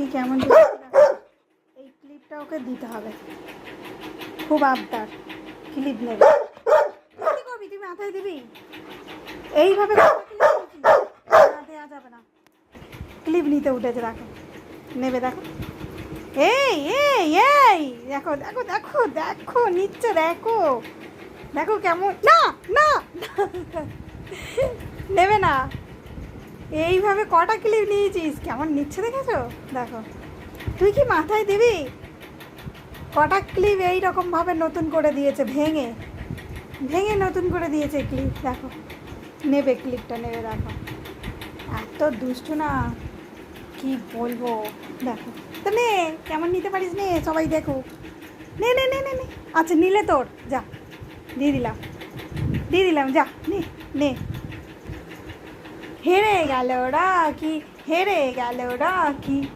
কি কেমন এই ক্লিপটা ওকে দিতে হবে, খুব আবদার ক্লিপ নেবে। কি করবি তুই, মাথায় দিবি? এইভাবে দেওয়া যাবে না, ক্লিপ নিতে উঠেছে, দেখো নেবে, দেখো এই এই এই দেখো দেখো দেখো দেখো নিচ্ছে, দেখো দেখো কেমন, না না নেবে না। এইভাবে কটা ক্লিপ নিয়েছিস, কেমন নিচ্ছে দেখেছো? দেখো তুই কি মাথায় দিবি? কটা ক্লিপ এইরকমভাবে নতুন করে দিয়েছে, ভেঙে ভেঙে নতুন করে দিয়েছে ক্লিপ, দেখো নেবে, ক্লিপটা নেবে, দেখো এত দুষ্টু না, কি বলবো। দেখো তো নে, কেমন নিতে পারিস, নে সবাই দেখুক, নে নে নে নে নে। আচ্ছা নিলে তোর, যা দিয়ে দিলাম যা, নে নে। হেরে গেল ওরা কি, হেরে গেল ওরা কি।